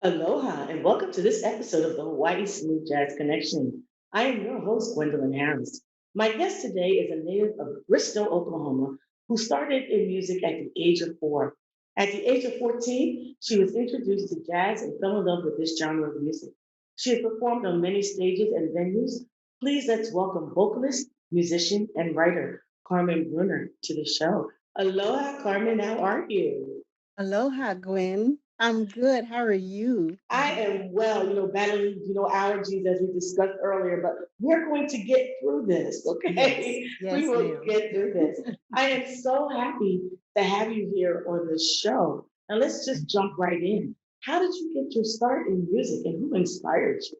Aloha and welcome to this episode of the Hawaii Smooth Jazz Connection. I am your host, Gwendolyn Harris. My guest today is a native of Bristow, Oklahoma, who started in music at the age of 4. At the age of 14, she was introduced to jazz and fell in love with this genre of music. She has performed on many stages and venues. Please let's welcome vocalist, musician, and writer Carmen Bruner to the show. Aloha, Carmen, how are you? Aloha, Gwen. I'm good. How are you? I am well, battling, allergies as we discussed earlier, but we're going to get through this, Yes, okay? We yes, will ma'am. get through this. I am so happy to have you here on the show. Now let's just jump right in. How did you get your start in music and who inspired you?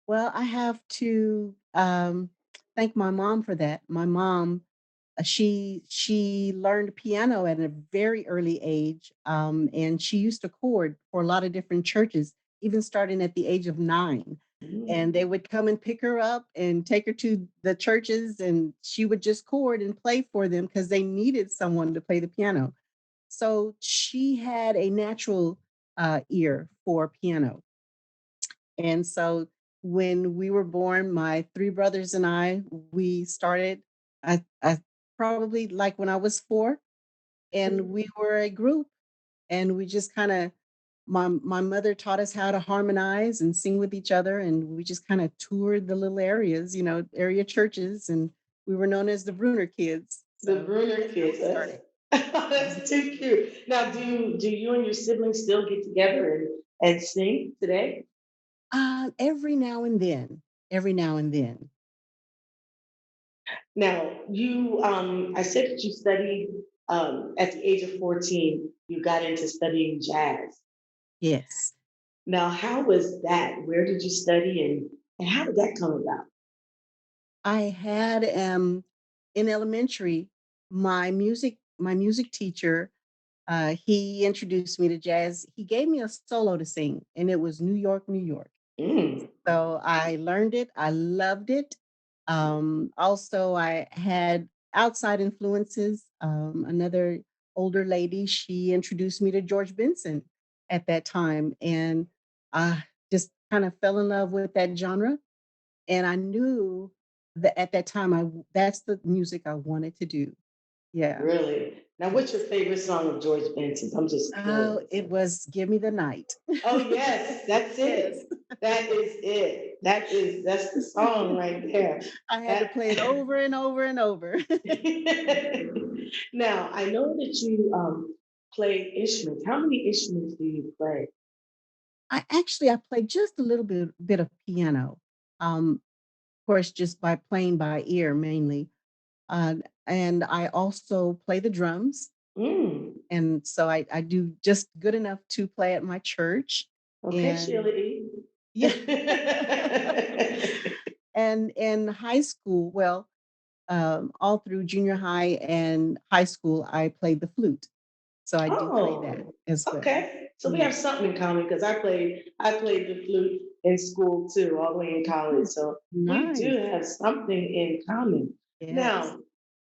Well, I have to thank my mom for that. My mom, she learned piano at a very early age, and she used to chord for a lot of different churches, even starting at the age of 9. And Mm, they would come and pick her up and take her to the churches, and she would just chord and play for them because they needed someone to play the piano. So she had a natural ear for piano. And so when we were born, my three brothers and we started, I probably like when I was 4, and we were a group, and we just kind of, my mother taught us how to harmonize and sing with each other. And we just kind of toured the little areas, area churches. And we were known as the Bruner kids. the So Bruner that's how kids. it started. That's too cute. Now, do you and your siblings still get together and sing today? Every now and then, every now and then. Now, I said that you studied at the age of 14, you got into studying jazz. Yes. Now, how was that? Where did you study and how did that come about? I had in elementary, my music teacher, he introduced me to jazz. He gave me a solo to sing, and it was New York, New York. Mm, So I learned it. I loved it. Also, I had outside influences. Another older lady, she introduced me to George Benson at that time, and I just kind of fell in love with that genre. And I knew that at that time, that's the music I wanted to do. Yeah. really? Now, what's your Yes. favorite song of George Benson's? I'm just Oh, curious. it was "Give Me the Night." Oh, yes, that's Yes. it. That is it. That's the song right there. I had to That play it over and over and over. now, I know that you play instruments. How many instruments do you play? I played just a little bit of piano. Of course, just by playing by ear mainly. Uh, and I also play the drums. Mm, And so I do just good enough to play at my church. okay, And Sheila E. yeah. And in high school, well, all through junior high and high school, I played the flute. So I do play that Oh, as well. okay. So we Yeah. have something in common because I played the flute in school too, all the way in college. Oh, So we do nice. have something in common. Yes. Now,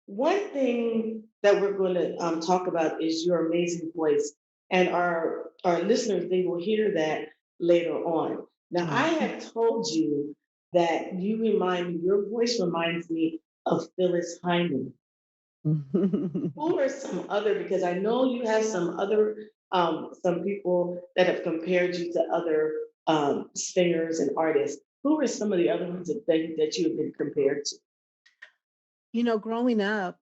one thing that we're going to talk about is your amazing voice, and our listeners they will hear that later on. Now, I Oh. have told you that your voice reminds me of Phyllis Hyman. Who are some other, because I know you have some other, some people that have compared you to other singers and artists. Who are some of the other ones that you have been compared to? Growing up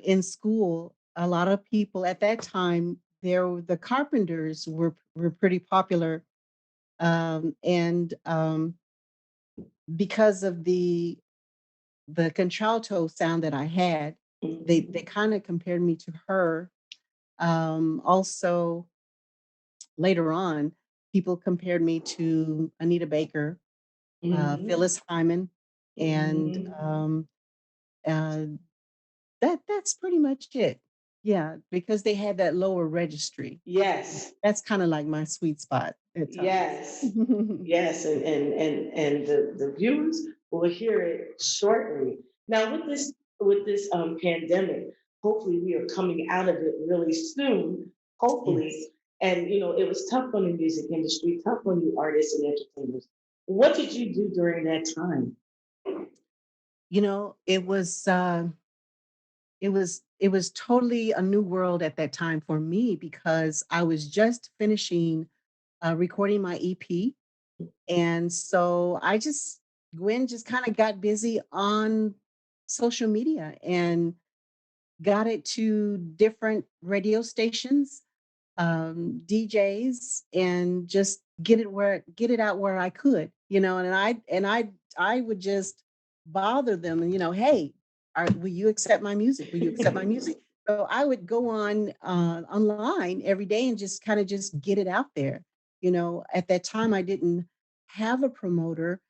in school, a lot of people at that time, the Carpenters were pretty popular, and because of the contralto sound that I had, they Mhm. kind of compared me to her. Also, later on, people compared me to Anita Baker, Mhm. Phyllis Hyman, and Mhm. uh, that's pretty much it. Yeah, because they had that lower registry. Yes, That's kinda like my sweet spot at times. yes, yes, and the viewers will hear it shortly. Now, with this pandemic, hopefully we are coming out of it really soon. Hopefully, Yes. And it was tough on the music industry, tough on you artists and entertainers. What did you do during that time? It was totally a new world at that time for me because I was just finishing recording my EP. And so Gwen just kind of got busy on social media and got it to different radio stations, DJs, and just get it out where I could, and I would just bother them and hey, will you accept my music? Will you accept my music? So I would go on online every day and just get it out there. At that time I didn't have a promoter.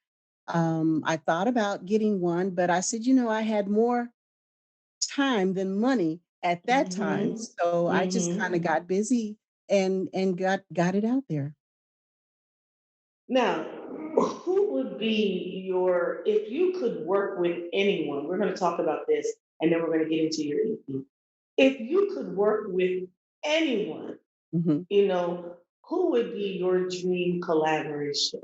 I thought about getting one, but I said, I had more time than money at that time. Hmm. So I just kind Hmm. of got busy and got it out there. Now, who would be if you could work with anyone, we're going to talk about this and then we're going to get into your EP. If you could work with anyone, Mhm. who would be your dream collaboration?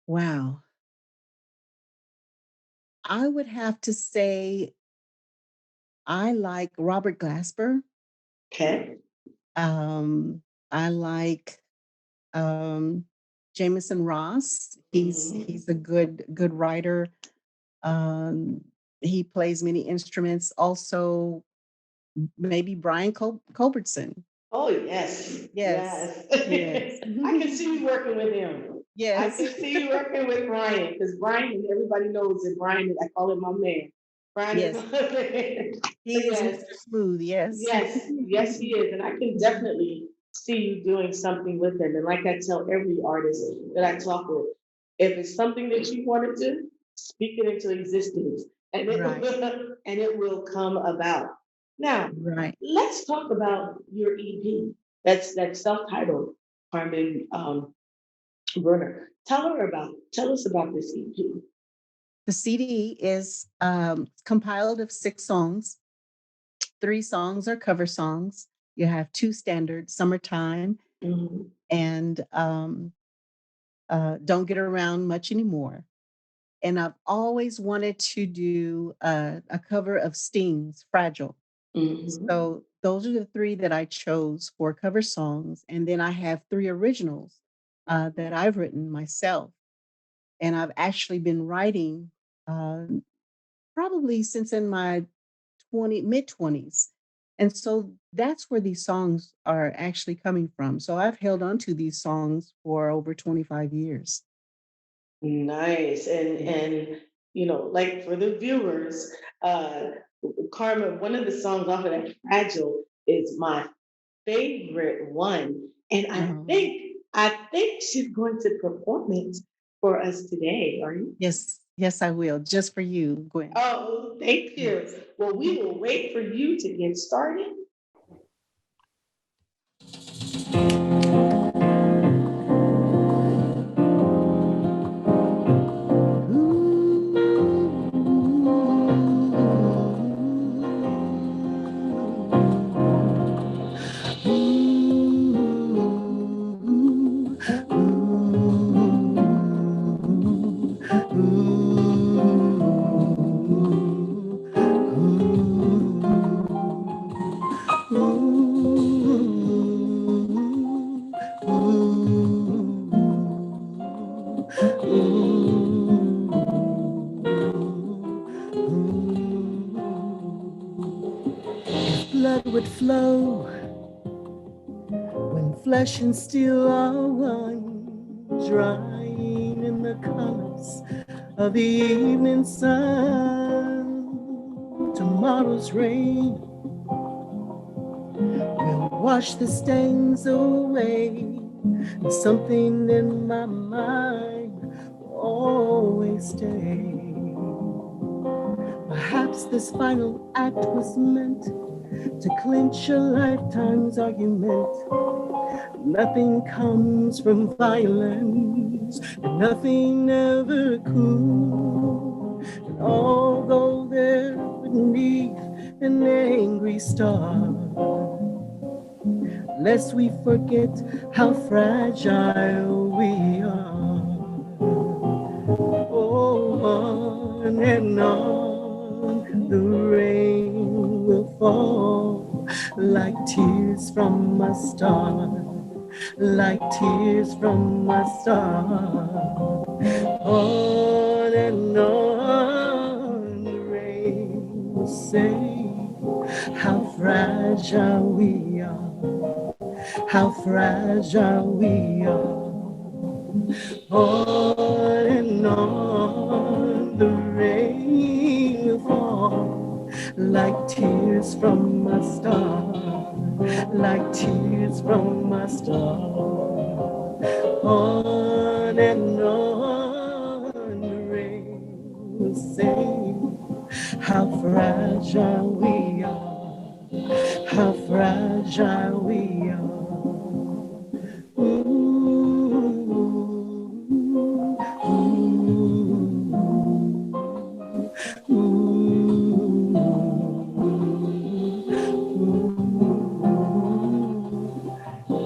Wow. I would have to say I like Robert Glasper. Okay. Um, I like um, Jameson Ross. He's Hmm. a good writer. Um, he plays many instruments. Also, maybe Brian Culbertson. Oh, yes. Yes, Yes. yes, I can see you working with him. I yes, can see you working with Brian because Brian, everybody knows that Brian, I call him my man. Brian is yes. my man. So, He is yes. Mr. Smooth. Yes. Yes, yes, he is. And I can definitely see you doing something with him. And like I tell every artist that I talk with, if it's something that you want to do, speak it into existence and it Right, will, and it will come about. Now, right. let's talk about your EP. That's self-titled, Carmen Bruner. Tell us about this EP. The CD is compiled of 6 songs. 3 songs are cover songs. You have 2 standard, Summertime Mhm. and Don't Get Around Much Anymore. And I've always wanted to do a cover of Sting's Fragile. Mhm. So those are the 3 that I chose for cover songs. And then I have 3 originals that I've written myself. And I've actually been writing uh, probably since in my mid 20s. And so that's where these songs are actually coming from. So I've held on to these songs for over 25 years. Nice. And Yeah. like for the viewers, uh Carmen, one of the songs off of that Fragile is my favorite one. And Um, I think she's going to perform it for us today. Are you? yes, yes, I will. Just for you, Gwen. Oh, thank you. Yes. Well, we will wait for you to get started. If blood would flow when flesh and steel are one, drying in the colors of the evening sun. Tomorrow's rain will wash the stains away, and something in my mind will always stay. Perhaps this final act was meant to clinch a lifetime's argument. Nothing comes from violence, and nothing ever could. And although they're beneath an angry star, lest we forget how fragile we are. Oh, on and on the rain will fall like tears from a star, like tears from a star. On and on the rain will say how fragile we are, how fragile we are. On and on the rain will fall like tears from a star, like tears from a star. On and on the rain will say how fragile we are, how fragile we are.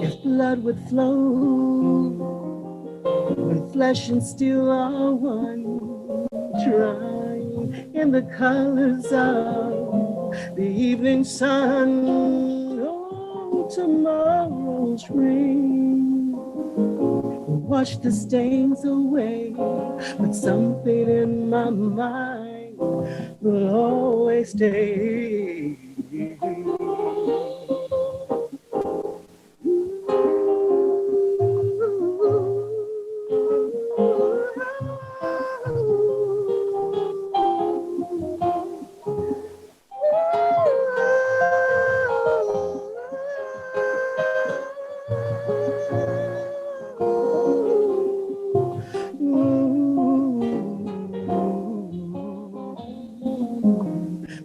If blood would flow when flesh and steel are one, drying in the colors of the evening sun. Oh, tomorrow's rain will wash the stains away, but something in my mind will always stay.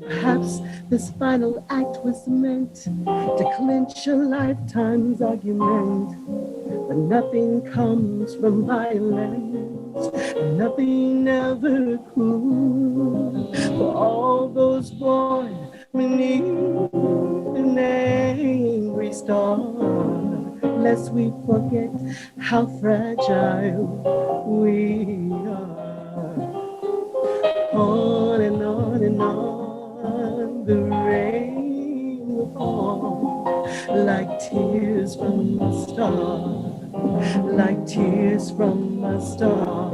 Perhaps this final act was meant to clinch a lifetime's argument, but nothing comes from violence, and nothing ever could. For all those born beneath an angry star, lest we forget how fragile we are. On and on and on the rain will fall like tears from a star, like tears from a star.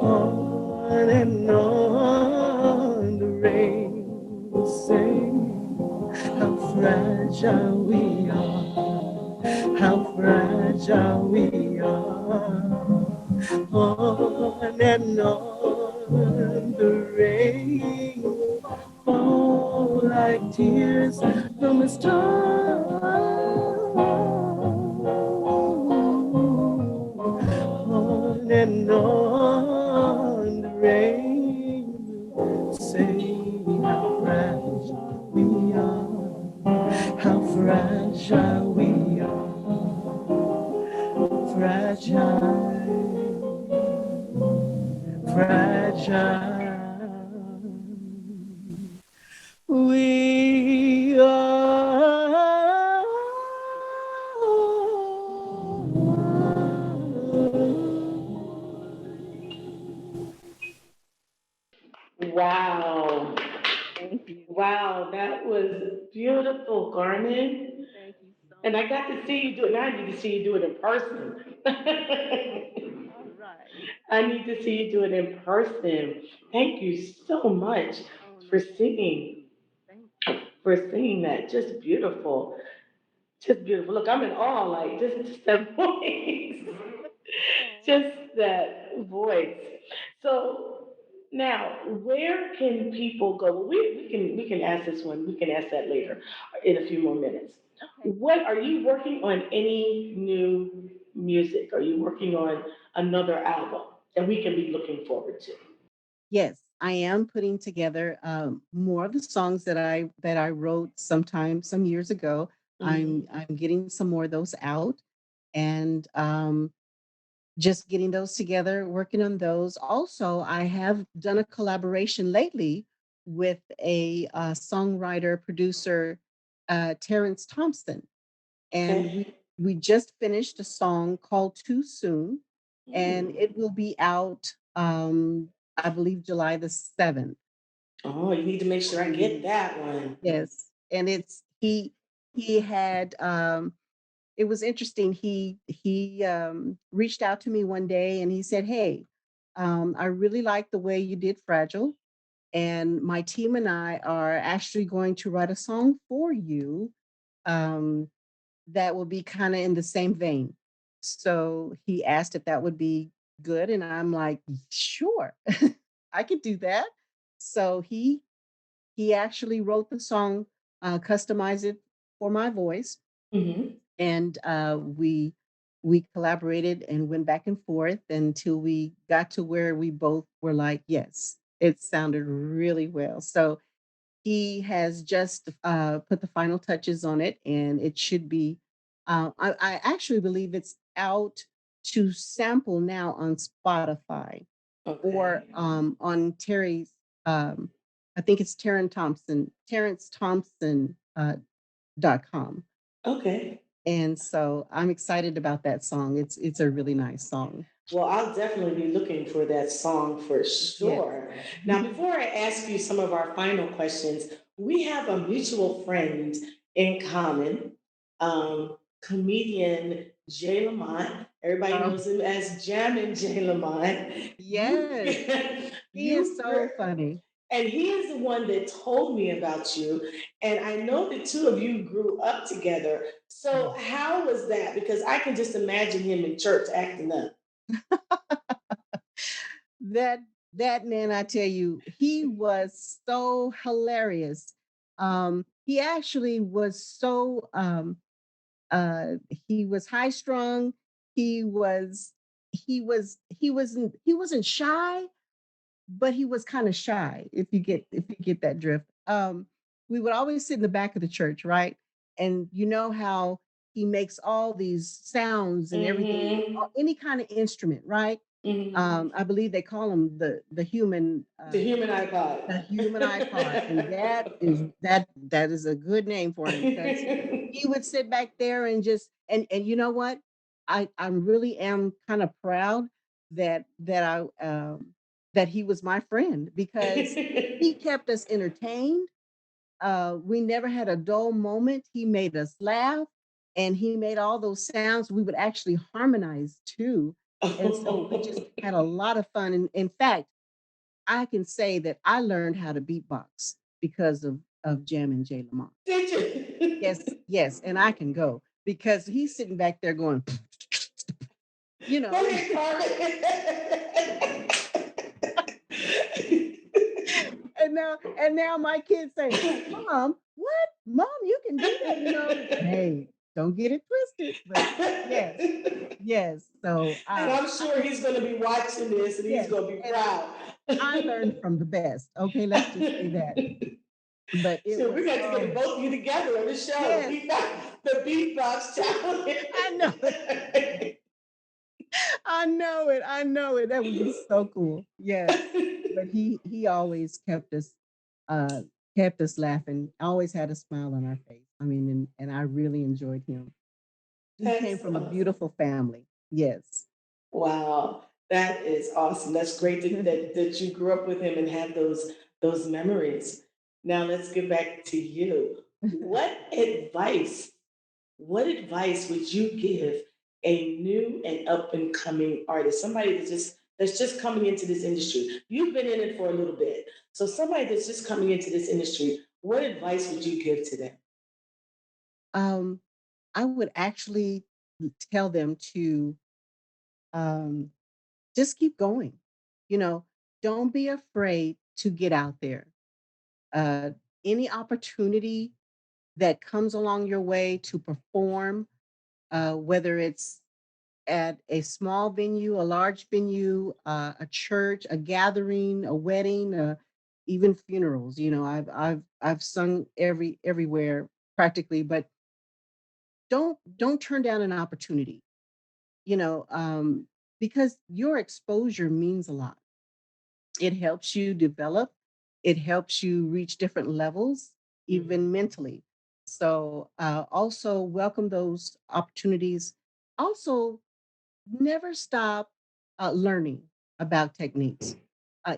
On and on the rain will say how fragile we are, how fragile we are. On and on the rain will fall like tears from a star. On and on the rain will say how fragile we are, how fragile we are, fragile, fragile we are. Wow. Thank you. Wow, that was beautiful, Carmen. Thank you so And I much. got to see you do it. Now I need to see you do it in person. All right. I need to see you do it in person. Thank you so much Oh for no, thank singing, you. Thank for singing that. Just beautiful. Just beautiful. Look, I'm in awe, like just that voice. you. Just that voice. So now, where can people go? Well, we can ask this one. We can ask that later in a few more minutes. Okay. What are you working on? Any new music? Are you working on another album that we can be looking forward to? Yes, I am putting together more of the songs that I wrote sometime some years ago. Mhm. I'm getting some more of those out, and just getting those together, working on those. Also, I have done a collaboration lately with a songwriter producer, Terrence Thompson. and Okay. we just finished a song called Too Soon, and Mm. it will be out, I believe July the 7th. Oh, you need to make sure I get that one. Yes, and he had, it was interesting. He reached out to me one day and he said, "Hey, I really like the way you did Fragile, and my team and I are actually going to write a song for you, um, that will be kind of in the same vein." So he asked if that would be good, and I'm like, "Sure, I could do that." So he actually wrote the song, customized it for my voice, Hmm. and we collaborated and went back and forth until we got to where we both were like, yes, it sounded really well. So he has just put the final touches on it, and it should be. I actually believe it's out to sample now on Spotify or Okay. on Terry's. Um, I think it's Terrence Thompson .com. Okay. And so I'm excited about that song. It's a really nice song. Well, I'll definitely be looking for that song for Yes. sure. Now, before I ask you some of our final questions, we have a mutual friend in common, comedian Jay Lamont. Everybody Oh, knows him as Jammin' Jay Lamont. You, yes. He is you, so funny. and he is the one that told me about you. And I know the two of you grew up together. So, Yes. how was that? Because I can just imagine him in church acting up. That that man, I tell you, he was so hilarious. He actually was so uh he was high strung. He was he wasn't shy, but he was kind of shy, if you get that drift. We would always sit in the back of the church, right? And you know how he makes all these sounds and everything, Hmm. any kind of instrument, right? Hmm. I believe they call him The human the iPod. human iPod, and that is a good name for him because he would sit back there and just and you know what? I really am kind of proud that he was my friend because he kept us entertained. We never had a dull moment. He made us laugh, and he made all those sounds. We would actually harmonize too, and so we just had a lot of fun. And in fact, I can say that I learned how to beatbox because of Jam and Jay Lamont. Did Yes, you? yes, and I can go because he's sitting back there going, you Go know, ahead, and now my kids say, "Mom, what? Mom, you can do that?" Hey, don't get it twisted, but yes, Carmen. yes. So And I'm sure he's going to be watching this and he's yes, going to be and proud. I learned from the best. Okay, let's just say that. But it So we're was going to get the both of you together on the show, yes, the beatbox I know it. challenge. I know it. I know it. That would be so cool. Yes. But he always uh kept us laughing, always had a smile on our face. I mean, and I really enjoyed him. He came That's from a awesome. beautiful family. Yes. Wow, that is awesome. That's great that you grew up with him and have those memories. Now let's get back to you. What advice would you give a new and up and coming artist? Somebody that's just coming into this industry. You've been in it for a little bit. So somebody that's just coming into this industry, what advice would you give to them? um, I would actually tell them to um just keep going. You know, don't be afraid to get out there. Uh any opportunity that comes along your way to perform, whether it's at a small venue, a large venue, a church, a gathering, a wedding, even funerals. I've sung everywhere practically, but don't turn down an opportunity. You know, because your exposure means a lot. It helps you develop. It helps you reach different levels, even mentally. So also welcome those opportunities. Also, never stop learning about techniques.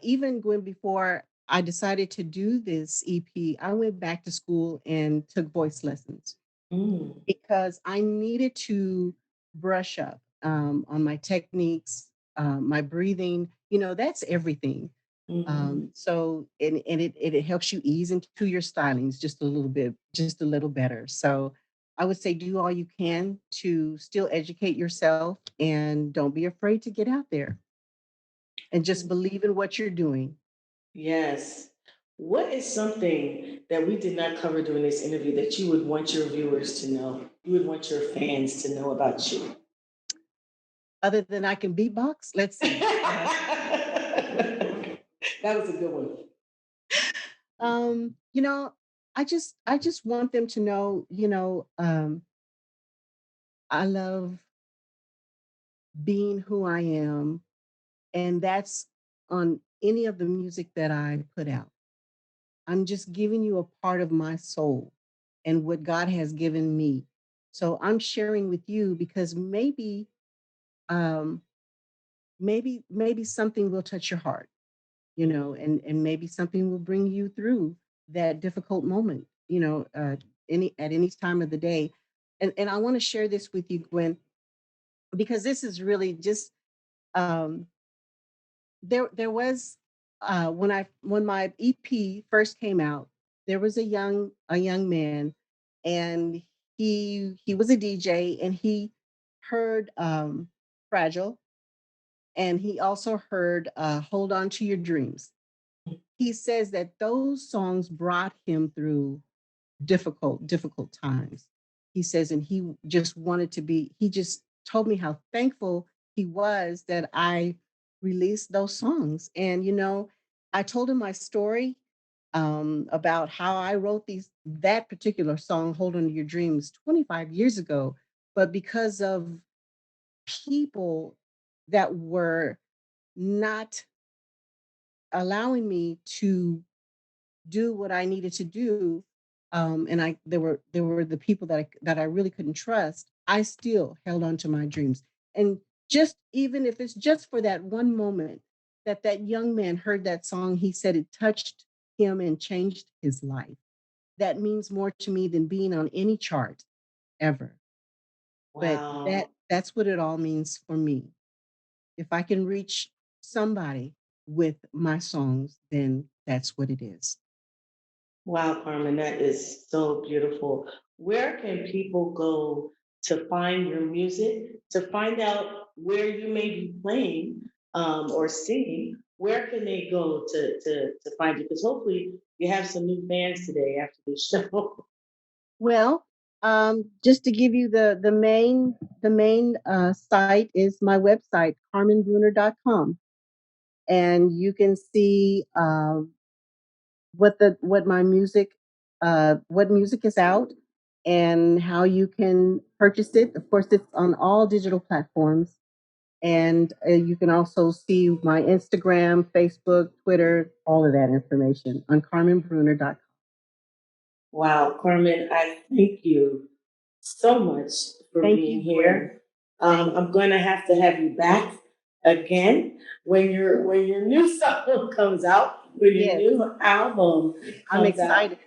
Even Gwen, before I decided to do this EP, I went back to school and took voice lessons Mm, because I needed to brush up on my techniques, my breathing. That's everything. mhm. So and it helps you ease into your stylings just a little bit, just a little better. So I would say do all you can to still educate yourself and don't be afraid to get out there and just believe in what you're doing. Yes. What is something that we did not cover during this interview that you would want your viewers to know? You would want your fans to know about you? Other than I can beatbox, let's see. That was a good one. Um, you know, I just want them to know, I love being who I am, and that's on any of the music that I put out. I'm just giving you a part of my soul and what God has given me. So I'm sharing with you because um maybe something will touch your heart, and maybe something will bring you through that difficult moment, any time of the day. And I want to share this with you, Gwen, because this is really just um there was when my EP first came out, there was a young man, and he was a DJ, and he heard Fragile, and he also heard Hold On to Your Dreams. He says that those songs brought him through difficult times. He says, and he just told me how thankful he was that I released those songs. And, I told him my story about how I wrote that particular song, Hold On to Your Dreams, 25 years ago. But because of people that were not allowing me to do what I needed to do, and there were the people that I really couldn't trust. I still held on to my dreams, and just even if it's just for that one moment that young man heard that song, he said it touched him and changed his life. That means more to me than being on any chart ever. But Wow. that's what it all means for me. If I can reach somebody with my songs, then that's what it is. Wow, Carmen, that is so beautiful. Where can people go to find your music, to find out where you may be playing or singing? Where can they go to find you? Because hopefully you have some new fans today after this show. Well, just to give you the main site is my website, carmenbruner.com, and you can see what music is out and how you can purchase it. Of course, it's on all digital platforms, and you can also see my Instagram, Facebook, Twitter, all of that information on carmenbruner.com. Wow, Carmen, I thank you so much for Thank being you, Gwen. here. Thank I'm going to have you back again when your new song comes out, when your Yes, new album I'm comes out. excited.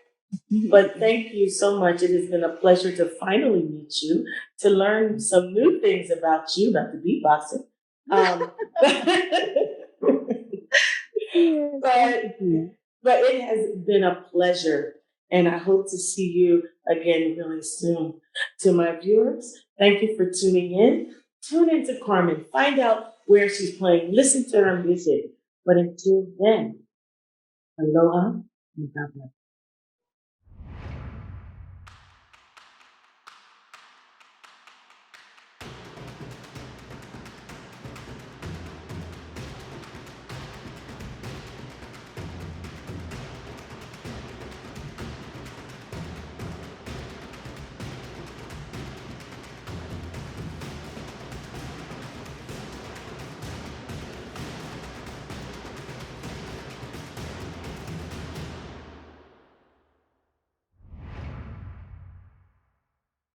But thank you so much. It has been a pleasure to finally meet you, to learn some new things about you, about the beatboxing. Yes, thank but you. but it has been a pleasure, and I hope to see you again really soon. To my viewers, thank you for tuning in. Tune in to Carmen, find out where she's playing, listen to her music. But until then, aloha and God bless.